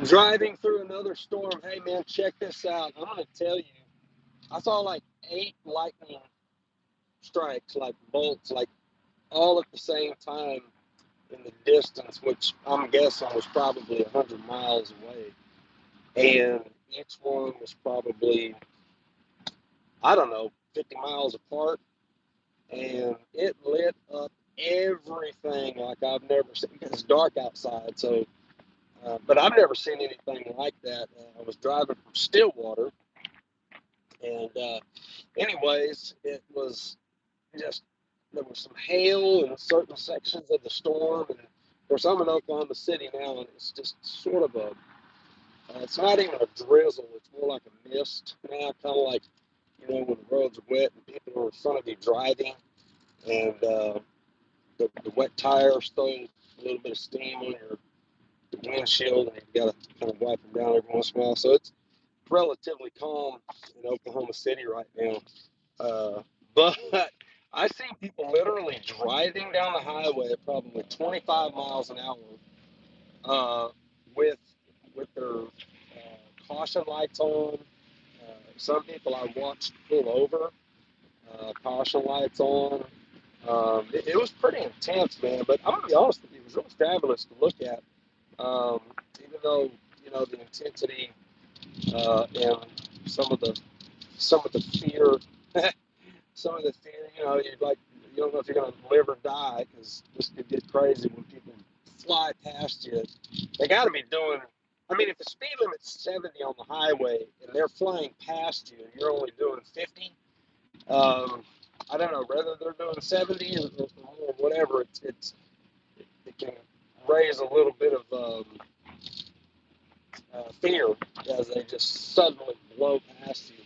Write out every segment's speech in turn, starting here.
Driving through another storm. Hey man, check this out. I'm gonna tell you, I saw like 8 lightning strikes, like bolts, like all at the same time in the distance, which I'm guessing was probably 100 miles away. And each one was probably, I don't know, 50 miles apart. And it lit up everything like I've never seen. It's dark outside, so, but I've never seen anything like that. I was driving from Stillwater, and anyways, it was just, there was some hail in certain sections of the storm. And of course, I'm in Oklahoma City now, and it's just sort of a, it's not even a drizzle, it's more like a mist now, kind of like, when the roads are wet and people are in front of you driving, and the wet tires throw a little bit of steam on your windshield, and you've got to kind of wipe them down every once in a while. So it's relatively calm in Oklahoma City right now. But I see people literally driving down the highway at probably 25 miles an hour, uh, with their caution lights on. Some people I watched pull over, caution lights on. It was pretty intense, man. But I'm gonna be honest with you, it was really fabulous to look at. Um, Even though the intensity, and some of the fear, some of the fear, you're like, you don't know if you're gonna live or die, because this could get crazy when people fly past you. They got to be doing. I mean, if the speed limit's 70 on the highway and they're flying past you and you're only doing 50, um, I don't know whether they're doing 70 or whatever. It can raise a little bit of fear as they just suddenly blow past you.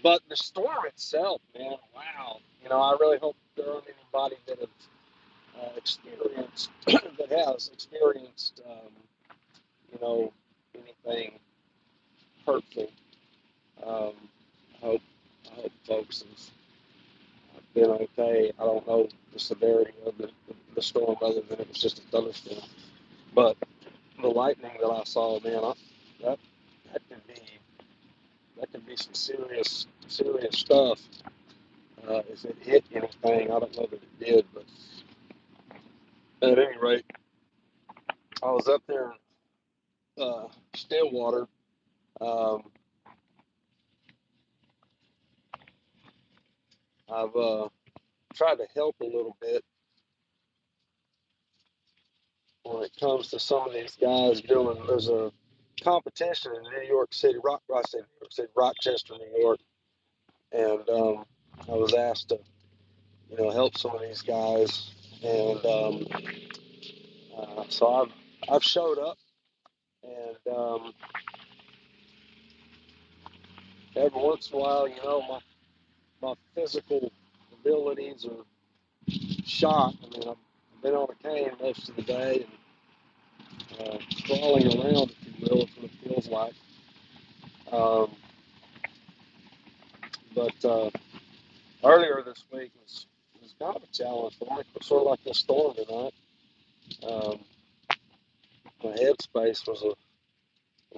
But the storm itself, man, wow. I really hope there aren't anybody that have experienced that has experienced, you know, anything hurtful. Um, I hope folks have been okay. I don't know the severity of the storm, other than it was just a thunderstorm. But the lightning that I saw, man, that that could be some serious stuff. If it hit anything, I don't know that it did, but at any rate, I was up there in Stillwater. Um, I've tried to help a little bit when it comes to some of these guys doing. There's a competition in New York City, I say New York City, Rochester, New York, and I was asked to, help some of these guys, and so I've showed up, and every once in a while, my physical abilities are shot. I mean, I've been on a cane most of the day, and crawling around, if you will, is what it feels like. Um, but earlier this week was kind of a challenge for me, sort of like this storm tonight. Um, my headspace was a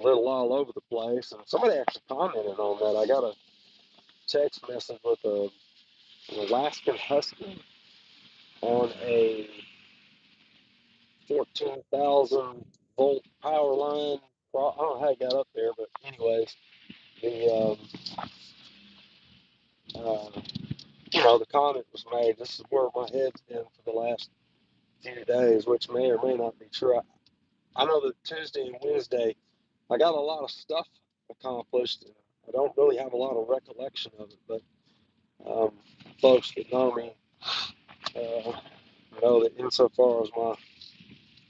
little all over the place, and somebody actually commented on that. I got a text message with an Alaskan Husky on a 14,000 volt power line. Well, I don't know how it got up there, but anyways, the uh, the comment was made. This is where my head's been for the last few days, which may or may not be true. I know that Tuesday and Wednesday I got a lot of stuff accomplished, and I don't really have a lot of recollection of it. But um, folks that know me know that insofar as my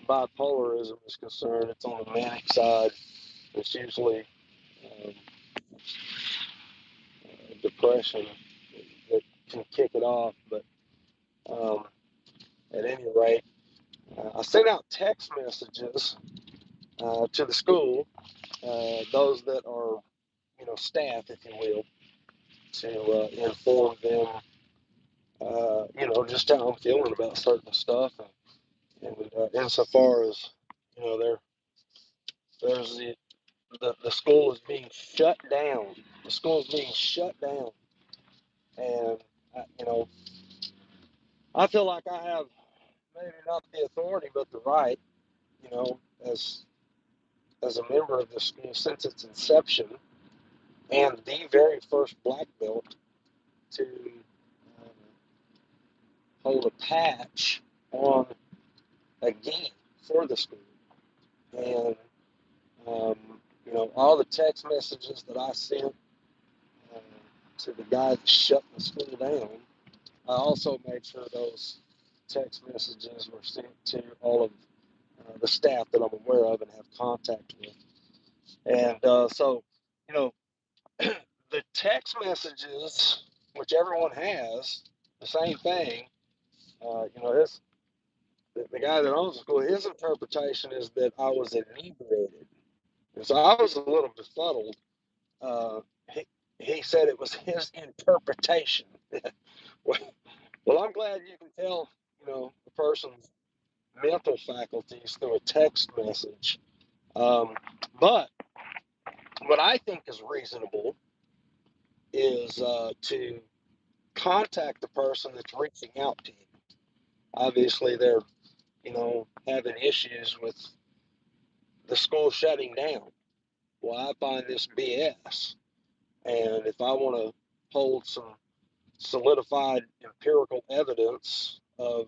bipolarism is concerned, it's on the manic side. It's usually um, depression that can kick it off. But um, at any rate, I sent out text messages to the school, those that are, staff, if you will, to inform them, just how I'm feeling about certain stuff, and insofar as, you know, there's the school is being shut down. The school is being shut down, and you know, I feel like I have maybe not the authority, but the right, you know, as a member of the school since its inception, and the very first black belt to um, hold a patch on a gi for the school. And, um, you know, all the text messages that I sent uh, to the guy that shut the school down, I also made sure those text messages were sent to all of the staff that I'm aware of and have contact with. And so, you know, the text messages, which everyone has, the same thing. You know, the guy that owns the school, his interpretation is that I was inebriated. And so I was a little befuddled. Uh, he, he said it was his interpretation. Well, I'm glad you can tell, you know, a person's mental faculties through a text message. But what I think is reasonable is to contact the person that's reaching out to you. Obviously, they're, you know, having issues with the school shutting down. Well, I find this BS. And if I want to hold some solidified empirical evidence of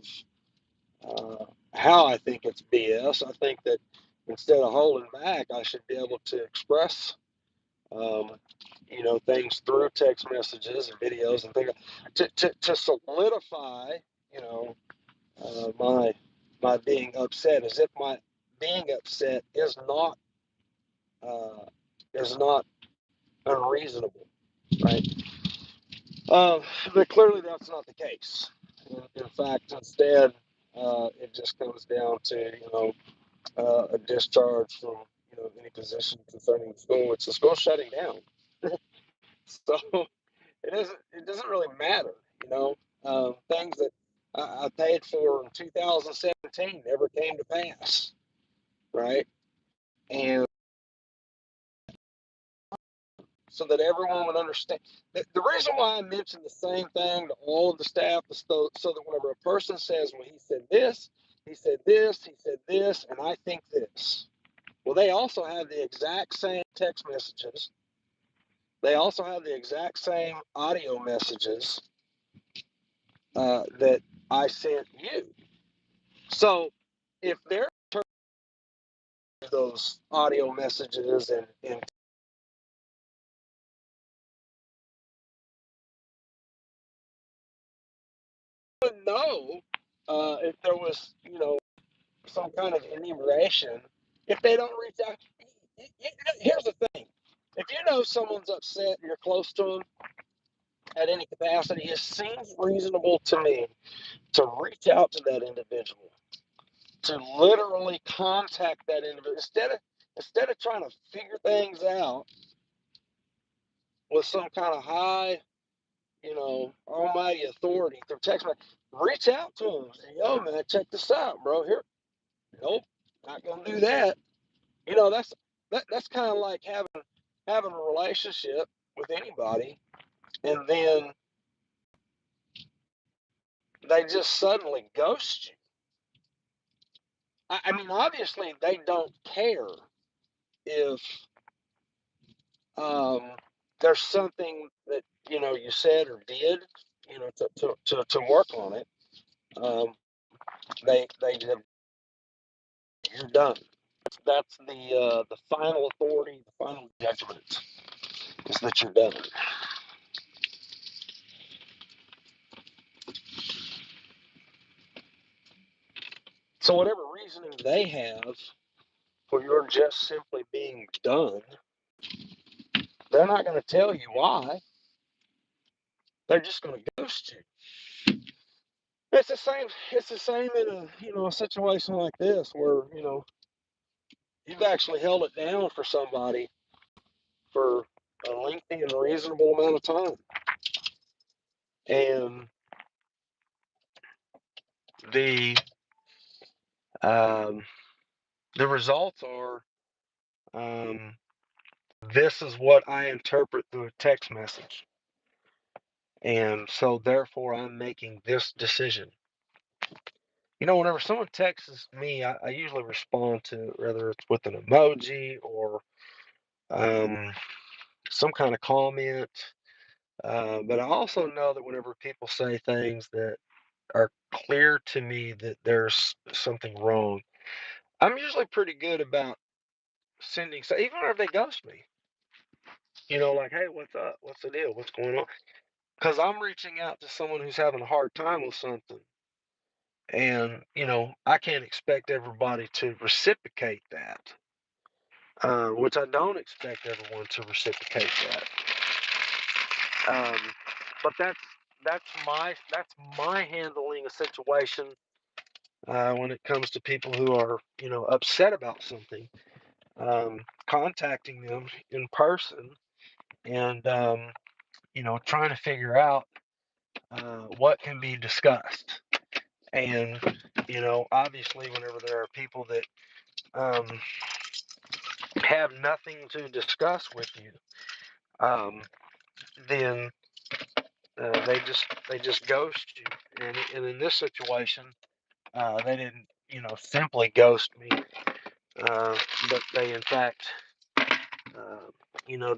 how I think it's BS, I think that instead of holding back, I should be able to express, um, you know, things through text messages and videos and things to solidify, you know, my being upset, as if my being upset uh, is not unreasonable, right? But clearly that's not the case. In fact, instead, it just comes down to, you know, a discharge from, you know, any position concerning the school. It's the school shutting down, so it doesn't really matter, you know. Things that I paid for in 2017 never came to pass, right? And so that everyone would understand. The reason why I mentioned the same thing to all of the staff is so that whenever a person says, well, he said this, he said this, he said this, and I think this. Well, they also have the exact same text messages. They also have the exact same audio messages that I sent you. So if they're those audio messages and would know if there was, you know, some kind of enumeration if they don't reach out. Here's the thing: if you know someone's upset and you're close to them at any capacity, it seems reasonable to me to reach out to that individual, to literally contact that individual instead of trying to figure things out with some kind of high, you know, almighty authority through text message. Reach out to them. Say, yo, man, check this out, bro. Here, nope, not gonna do that. You know, that's kind of like having a relationship with anybody, and then they just suddenly ghost you. I mean, obviously they don't care if um, there's something that, you know, you said or did, you know, to work on it. Um, they did. You're done. That's the final authority, the final judgment is that you're done. So whatever reasoning they have for your just simply being done, they're not going to tell you why. They're just going to ghost you. It's the same. It's the same in a situation like this where you've actually held it down for somebody for a lengthy and reasonable amount of time, and the um, the results are this is what I interpret through a text message. And so therefore I'm making this decision. Whenever someone texts me, I usually respond to whether it's with an emoji or some kind of comment. But I also know that whenever people say things that are clear to me that there's something wrong, I'm usually pretty good about sending, so even if they ghost me, like, hey, what's up? What's the deal? What's going on? Because I'm reaching out to someone who's having a hard time with something. And, I can't expect everybody to reciprocate that, which I don't expect everyone to reciprocate that. But that's my handling a situation when it comes to people who are, upset about something. Contacting them in person and, trying to figure out what can be discussed. And, obviously, whenever there are people that have nothing to discuss with you, then they just ghost you. And in this situation, they didn't, simply ghost me, but they in fact,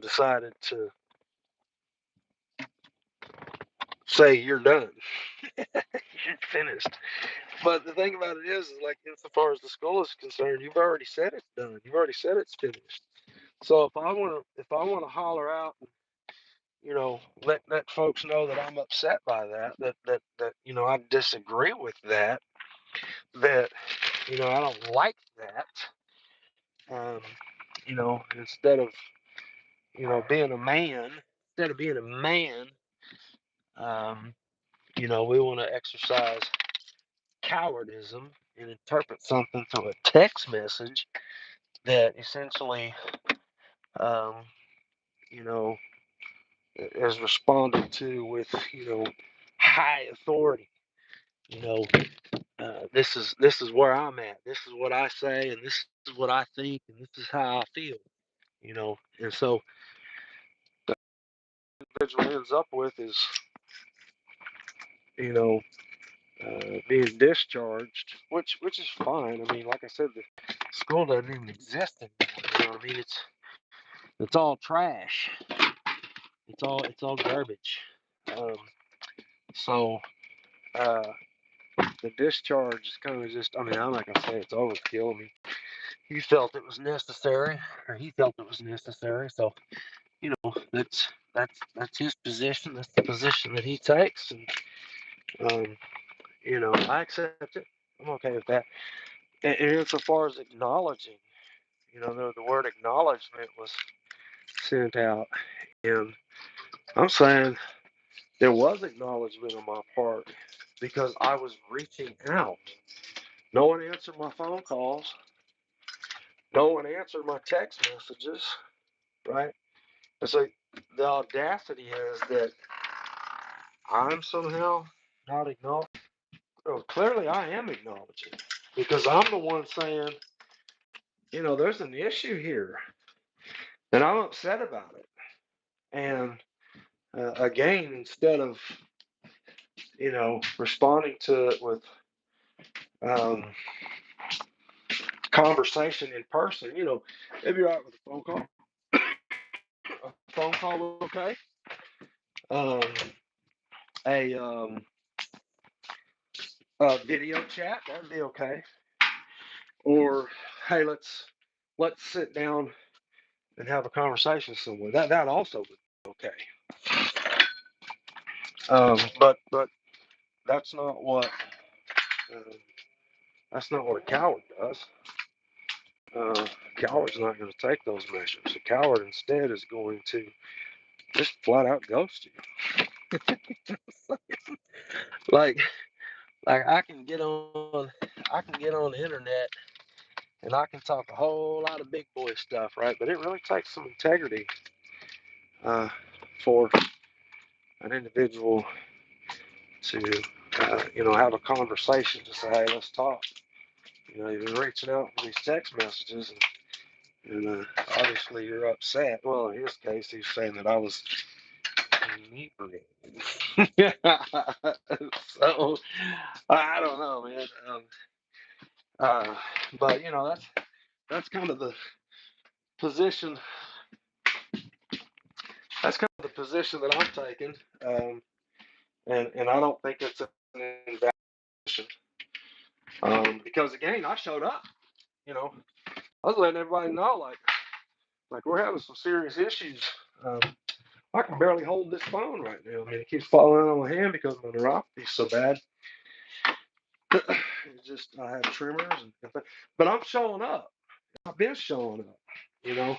decided to say you're done, you're finished. But the thing about it is like insofar as the school is concerned, you've already said it's done. You've already said it's finished. So if I wanna holler out and let folks know that I'm upset by that I disagree with that I don't like that. Instead of being a man, um, we want to exercise cowardism and interpret something through a text message that essentially, um, you know, is responded to with, high authority. You know, this is where I'm at. This is what I say, and this is what I think, and this is how I feel. And so the individual ends up with is, you know, being discharged, which is fine. I mean, like I said, the school doesn't even exist anymore. I mean, it's all trash. It's all garbage. Um, so uh, the discharge is kind of just. I mean, I'm not gonna say it's overkill. I mean, he felt it was necessary, or he felt it was necessary. So that's his position. That's the position that he takes, and I accept it. I'm okay with that. And insofar as acknowledging, the word acknowledgement was sent out, and I'm saying there was acknowledgement on my part because I was reaching out. No one answered my phone calls. No one answered my text messages, right? And so the audacity is that I'm somehow not acknowledged. Oh, clearly I am acknowledging because I'm the one saying, there's an issue here, and I'm upset about it. And again, instead of responding to it with um, conversation in person, maybe you're right with a phone call. A phone call, okay. Um, a video chat, that'd be okay. Or hey, let's sit down and have a conversation somewhere. That also would be okay. But that's not what uh, a coward does. A coward's not going to take those measures. A coward instead is going to just flat out ghost you. like like I can get on the internet and I can talk a whole lot of big boy stuff, right? But it really takes some integrity uh, for an individual to have a conversation to say, hey, let's talk. You've been reaching out with these text messages, and obviously you're upset. Well, in his case, he's saying that I was inebriated. So I don't know, man. Uh, but that's kind of the position. That's kind of the position that I'm taking, and I don't think it's an invalid position. Because again, I showed up. I was letting everybody know, like we're having some serious issues. Um, I can barely hold this phone right now. I mean, it keeps falling out of my hand because my neuropathy is so bad. It's just I have tremors but I'm showing up. I've been showing up. You know,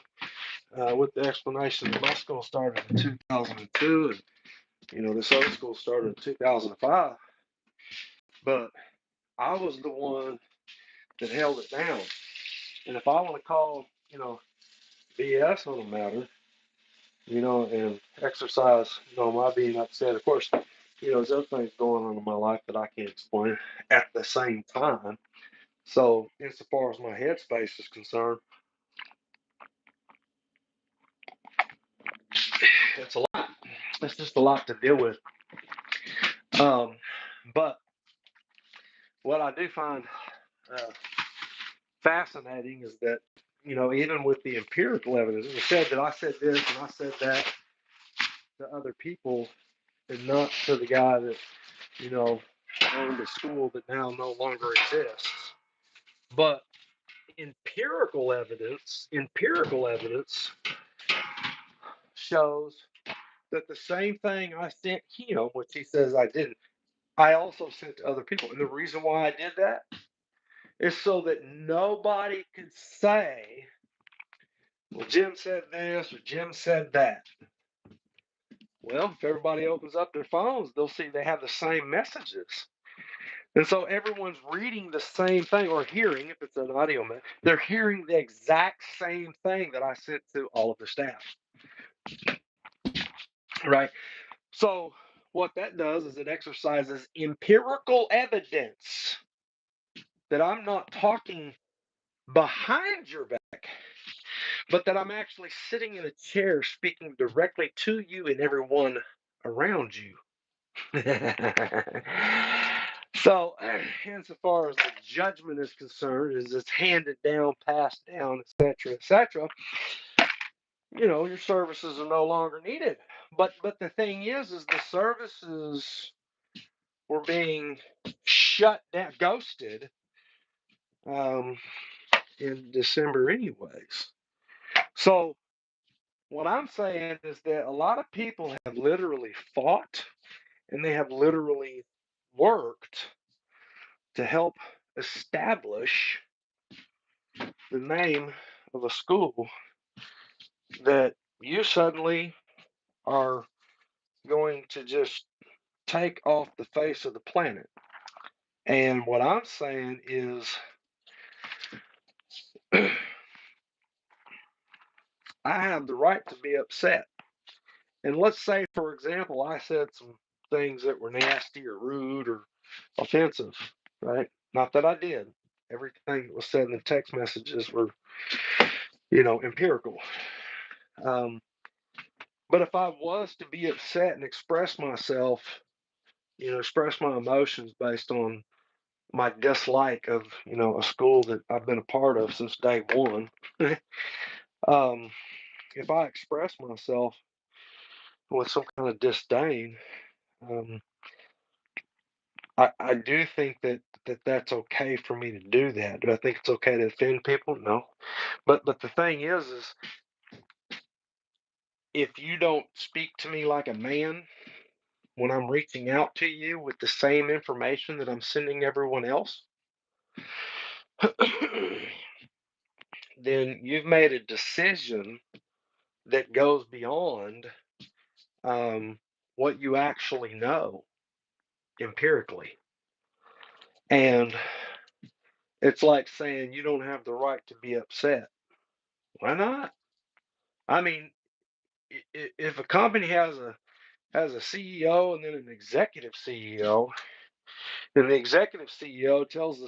with the explanation that my school started in 2002, and this other school started in 2005. But I was the one that held it down. And if I want to call, BS on a matter, and exercise, my being upset. Of course, there's other things going on in my life that I can't explain at the same time. So, insofar as my headspace is concerned, it's a lot. It's just a lot to deal with. But what I do find fascinating is that, even with the empirical evidence, it was said that I said this and I said that to other people and not to the guy that, owned a school that now no longer exists. But empirical evidence shows that the same thing I sent him, which he says I didn't, I also sent to other people. And the reason why I did that is so that nobody could say, well, Jim said this or Jim said that. Well, if everybody opens up their phones, they'll see they have the same messages. And so everyone's reading the same thing or hearing, if it's an audio, they're hearing the exact same thing that I sent to all of the staff. Right? So what that does is it exercises empirical evidence that I'm not talking behind your back, but that I'm actually sitting in a chair speaking directly to you and everyone around you. So, insofar as the judgment is concerned, as it's handed down, passed down, etc., etc., your services are no longer needed. But the thing is the services were being shut down, ghosted, in December, anyways. So, what I'm saying is that a lot of people have literally fought and they have literally worked to help establish the name of a school that you suddenly are going to just take off the face of the planet. And what I'm saying is, I have the right to be upset. And let's say, for example, I said some things that were nasty or rude or offensive, right? Not that I did. Everything that was said in the text messages were, empirical. But if I was to be upset and express myself, express my emotions based on my dislike of, a school that I've been a part of since day one, if I express myself with some kind of disdain, I do think that's okay for me to do that. Do I think it's okay to offend people? No. But the thing is if you don't speak to me like a man when I'm reaching out to you with the same information that I'm sending everyone else, then you've made a decision that goes beyond what you actually know empirically. And it's like saying you don't have the right to be upset. Why not? I mean, if a company has a CEO and then an executive CEO, And the executive CEO tells the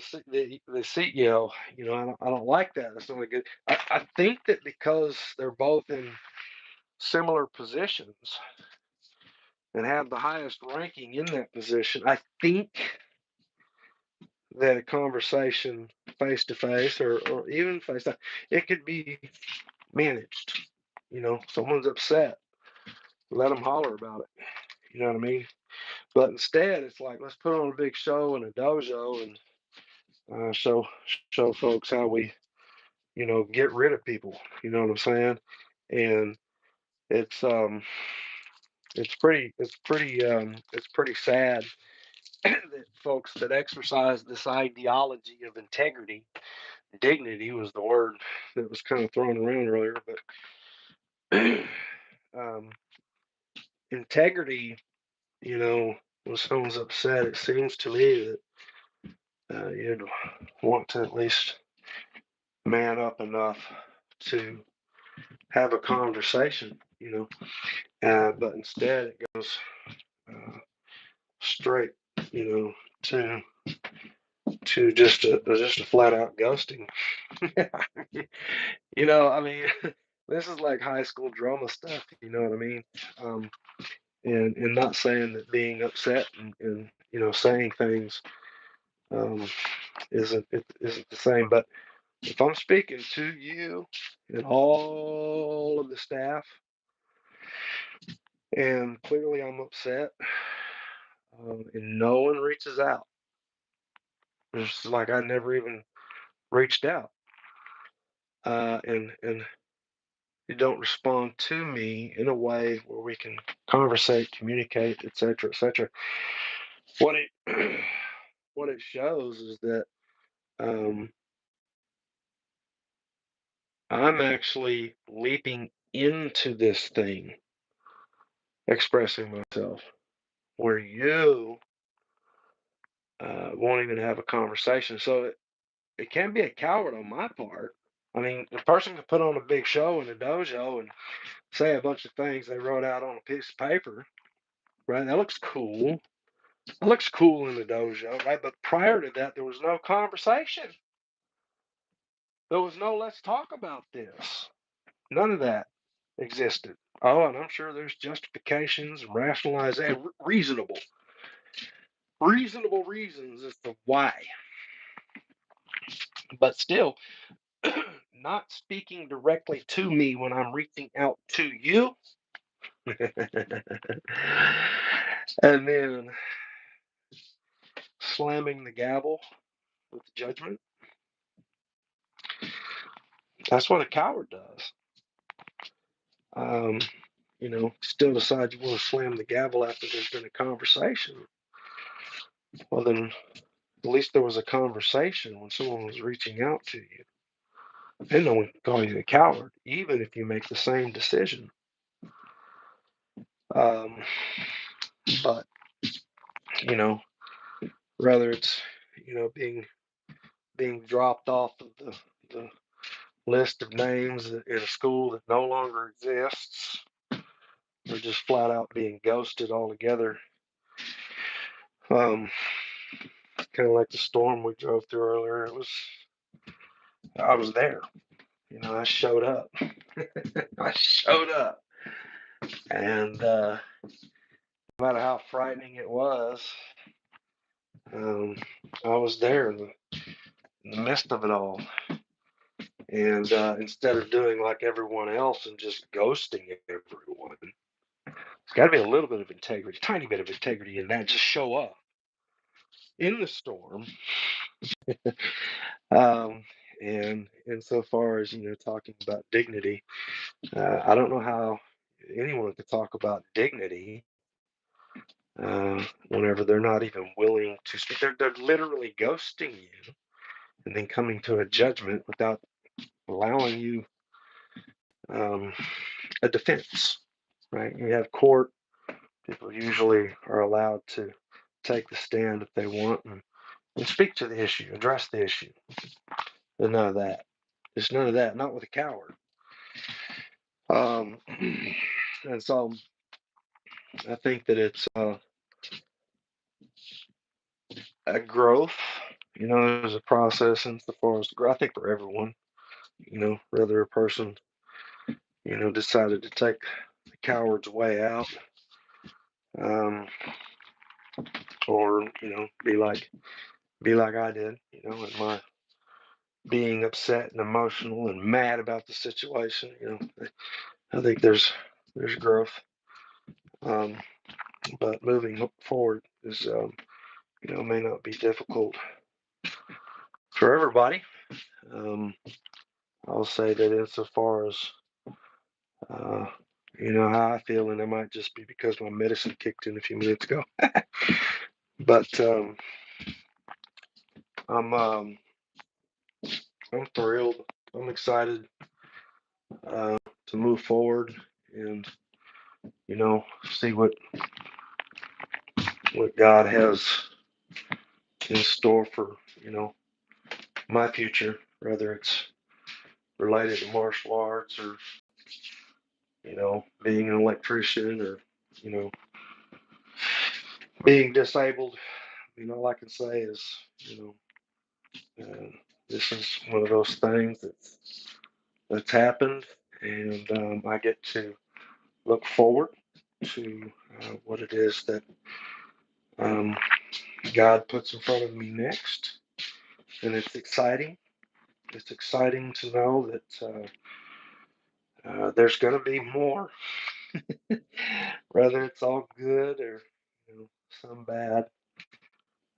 CEO, I don't like that. That's not good. I think that because they're both in similar positions and have the highest ranking in that position, I think that a conversation face to face or even face to it could be managed. Someone's upset, let them holler about it. You know what I mean? But instead, it's like let's put on a big show in a dojo and show folks how we get rid of people. You know what I'm saying? And it's it's pretty sad that folks that exercise this ideology of integrity, dignity was the word that was kind of thrown around earlier, but integrity, when someone's upset, it seems to me that you'd want to at least man up enough to have a conversation, but instead it goes uh, straight, to just a flat out ghosting. I mean, this is like high school drama stuff. You know what I mean? Um, and not saying that being upset and saying things um, isn't the same, but if I'm speaking to you and all of the staff, and clearly I'm upset, and no one reaches out, it's like I never even reached out, and you don't respond to me in a way where we can conversate, communicate, etc., etc. What it what it shows is that um, I'm actually leaping into this thing, expressing myself, where you won't even have a conversation. So it can be a coward on my part. I mean, the person can put on a big show in a dojo and say a bunch of things they wrote out on a piece of paper, right? That looks cool. It looks cool in the dojo, right? But prior to that, there was no conversation. There was no let's talk about this. None of that existed. Oh, and I'm sure there's justifications and rationalization, reasonable reasons as to why. But still, not speaking directly to me when I'm reaching out to you. And then slamming the gavel with judgment. That's what a coward does. Um, still decide you want to slam the gavel after there's been a conversation. Well, then at least there was a conversation when someone was reaching out to you. And no one can call you a coward, even if you make the same decision. Um, but, you know, whether it's, being dropped off of the list of names in a school that no longer exists, or just flat out being ghosted altogether. Um, kind of like the storm we drove through earlier. I was there. I showed up. I showed up. And no matter how frightening it was, um, I was there in the midst of it all. And instead of doing like everyone else and just ghosting everyone, it's got to be a little bit of integrity, tiny bit of integrity in that. Just show up in the storm. um, and insofar as talking about dignity, I don't know how anyone could talk about dignity whenever they're not even willing to speak. They're literally ghosting you and then coming to a judgment without allowing you um, a defense. Right? You have court. People usually are allowed to take the stand if they want and speak to the issue, address the issue. There's none of that. There's none of that. Not with a coward. Um, and so I think that it's growth. There's a process insofar as I think for everyone. Whether a person decided to take the coward's way out, um, or be like I did, and my being upset and emotional and mad about the situation. I think there's growth, um, but moving forward is may not be difficult for everybody. Um, I'll say that insofar as uh, how I feel, and it might just be because my medicine kicked in a few minutes ago. But I'm um, I'm thrilled. I'm excited to move forward and see what God has in store for my future, whether it's related to martial arts or being an electrician or you know being disabled. All I can say is uh, this is one of those things that's happened, and I get to look forward to what it is that um, God puts in front of me next, and it's exciting. It's exciting to know that there's going to be more, whether it's all good or some bad.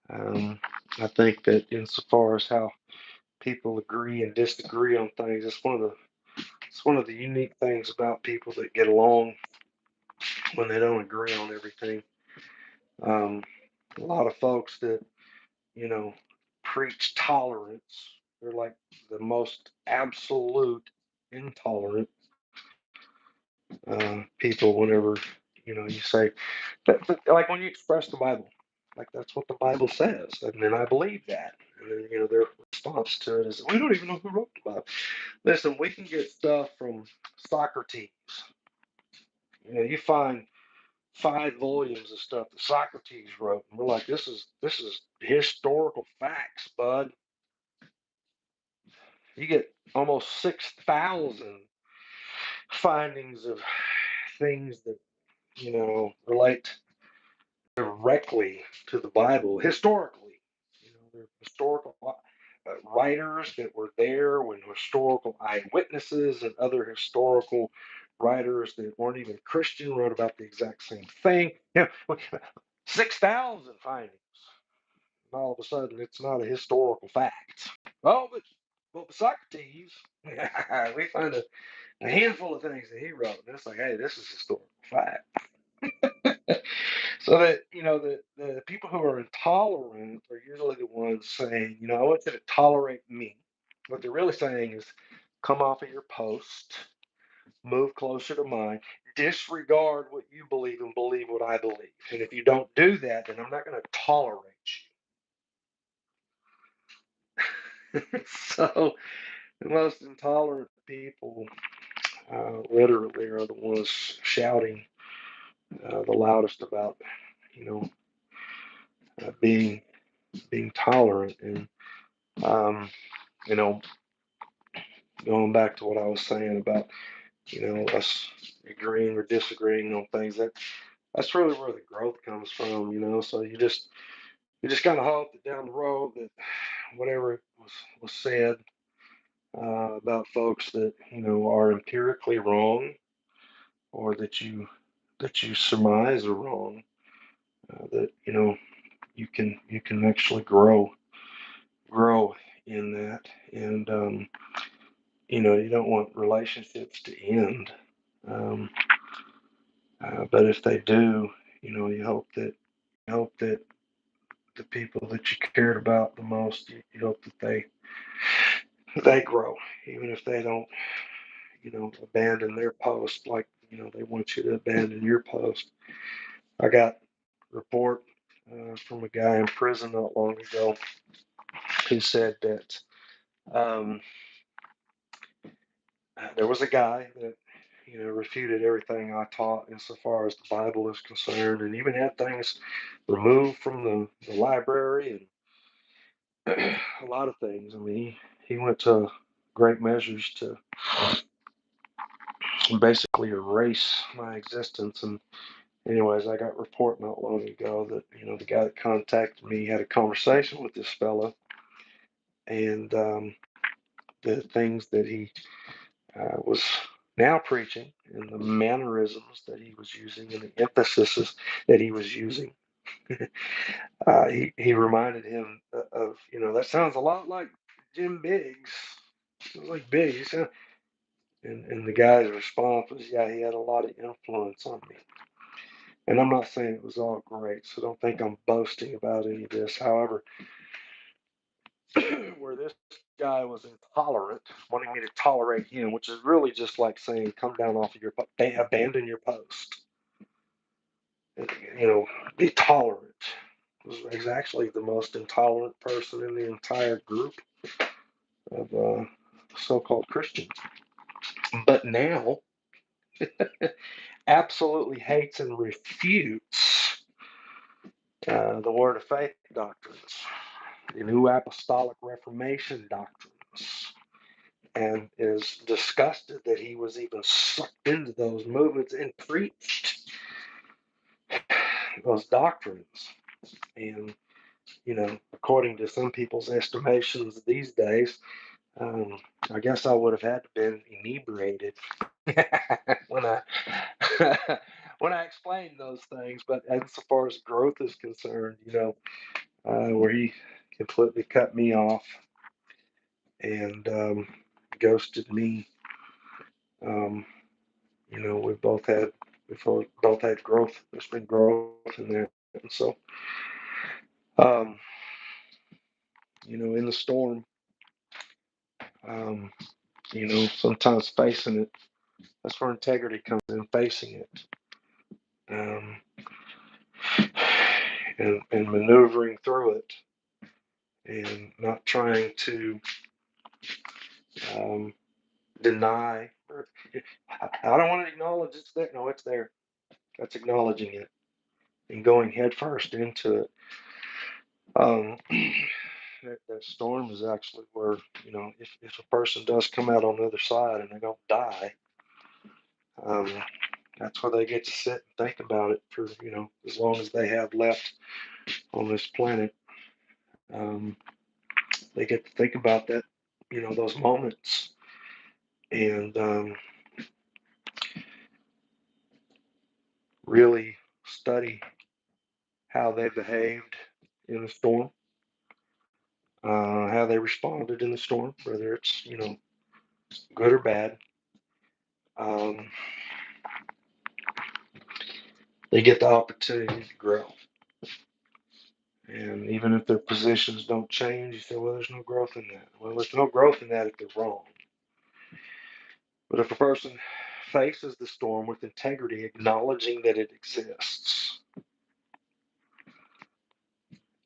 Um, I think that insofar as how people agree and disagree on things, it's one of the unique things about people that get along when they don't agree on everything. Um, a lot of folks that you know preach tolerance, they're like the most absolute intolerant people. Whenever you say like when you express the Bible, like that's what the Bible says, and then I believe that. And then their response to it is, we don't even know who wrote the Bible. Listen, we can get stuff from Socrates. You find 5 volumes of stuff that Socrates wrote, and we're like, this is historical facts, bud. You get almost 6,000 findings of things that relate directly to the Bible historically. They're historical writers that were there when historical eyewitnesses and other historical writers that weren't even Christian wrote about the exact same thing. 6,000 findings. And all of a sudden, it's not a historical fact. Oh, but Socrates, we find a handful of things that he wrote, and it's like, hey, this is historical fact. So that the people who are intolerant are usually the ones saying, I want you to tolerate me. What they're really saying is, come off of your post, move closer to mine, disregard what you believe and believe what I believe. And if you don't do that, then I'm not going to tolerate you. So the most intolerant people, literally, are the ones shouting the loudest about, you know, being tolerant. And um, you know, going back to what I was saying about, us agreeing or disagreeing on things, that's really where the growth comes from. So you just kind of hope that down the road that whatever was said about folks that are empirically wrong, or that you surmise are wrong, that you can actually grow in that. And you don't want relationships to end, um, but if they do, you hope that the people that you cared about the most, you hope that they grow, even if they don't abandon their post, like they want you to abandon your post. I got a report from a guy in prison not long ago who said that um, there was a guy that refuted everything I taught insofar as the Bible is concerned, and even had things removed from the library, a lot of things. I mean, he went to great measures to basically erase my existence. And anyways, I got a report not long ago that the guy that contacted me had a conversation with this fella, and the things that he was now preaching, and the mannerisms that he was using, and the emphasis that he was using. He reminded him of, that sounds a lot like Jim Biggs. Sounds like Biggs. And the guy's response was, yeah, he had a lot of influence on me. And I'm not saying it was all great, so don't think I'm boasting about any of this. However, where this guy was intolerant, wanting me to tolerate him, which is really just like saying, come down off of your, abandon your post. You know, be tolerant. Was actually the most intolerant person in the entire group of so-called Christians. But now, absolutely hates and refutes the Word of Faith doctrines, the New Apostolic Reformation doctrines, and is disgusted that he was even sucked into those movements and preached those doctrines. And, according to some people's estimations these days, I guess I would have had to been inebriated when I when I explained those things. But as far as growth is concerned, where he completely cut me off and ghosted me. Um, we've both had growth. There's been growth in that, and so um, in the storm, um, sometimes facing it. That's where integrity comes in, facing it, um, and maneuvering through it, and not trying to um, deny. I don't want to acknowledge it's there. No, it's there. That's acknowledging it and going headfirst into it. Um, that storm is actually where, if a person does come out on the other side and they don't die, um, that's where they get to sit and think about it for, as long as they have left on this planet. Um, they get to think about that, those moments, and really study how they behaved in the storm, how they responded in the storm, whether it's, good or bad. Um, they get the opportunity to grow. And even if their positions don't change, you say, well, there's no growth in that. Well, there's no growth in that if they're wrong. But if a person faces the storm with integrity, acknowledging that it exists,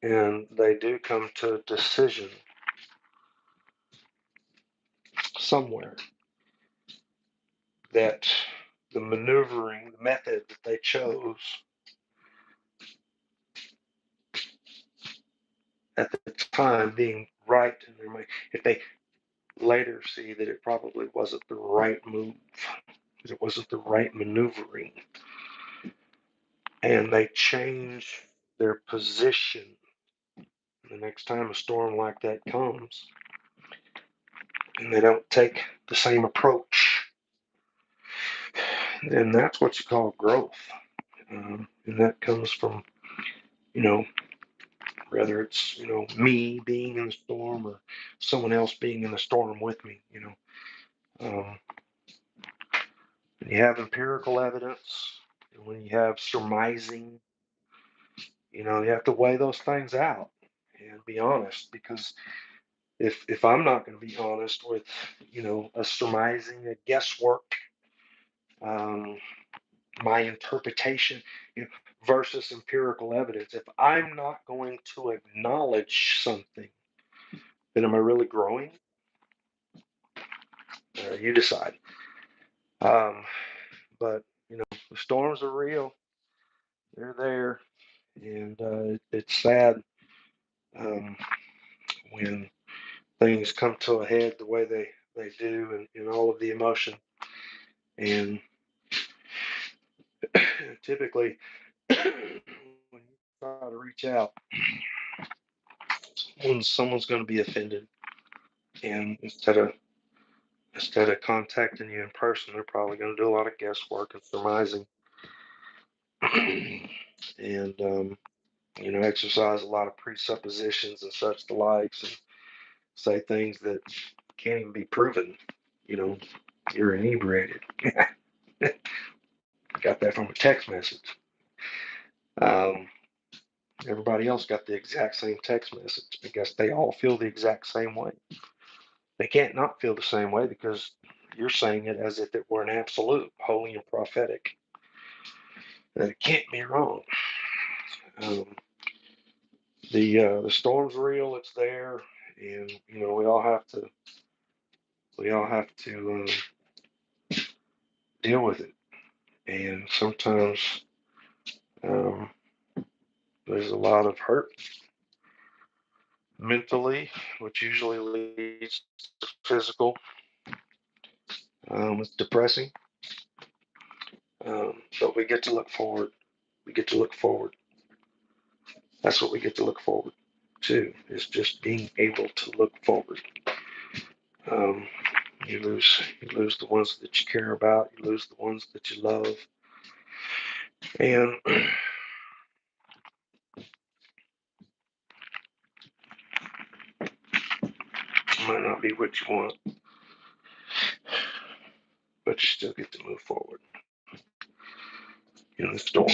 and they do come to a decision somewhere that the maneuvering, the method that they chose at the time being right in their mind, if they later see that it probably wasn't the right move, it wasn't the right maneuvering, and they change their position the next time a storm like that comes, and they don't take the same approach, then that's what you call growth. And that comes from, you know, whether it's, me being in the storm or someone else being in the storm with me, when you have empirical evidence, and when you have surmising, you have to weigh those things out and be honest, because if I'm not going to be honest with, a surmising, a guesswork, um, my interpretation, versus empirical evidence, if I'm not going to acknowledge something, then am I really growing? You decide. Um, but the storms are real; they're there, and it's sad um, when things come to a head the way they do, and all of the emotion. And typically, when you try to reach out, when someone's going to be offended, and instead of contacting you in person, they're probably going to do a lot of guesswork and surmising, and exercise a lot of presuppositions and such the likes, and say things that can't even be proven. You know, you're inebriated. Got that from a text message. Um, Everybody else got the exact same text message because they all feel the exact same way. They can't not feel the same way because you're saying it as if it were an absolute, holy and prophetic. And it can't be wrong. Um, the storm's real. It's there, and we all have to deal with it. And sometimes um, there's a lot of hurt mentally, which usually leads to physical. It's depressing, but we get to look forward. We get to look forward. That's what we get to look forward to, is just being able to look forward. Um, you lose the ones that you care about. You lose the ones that you love, and might not be what you want, but you still get to move forward in the storm.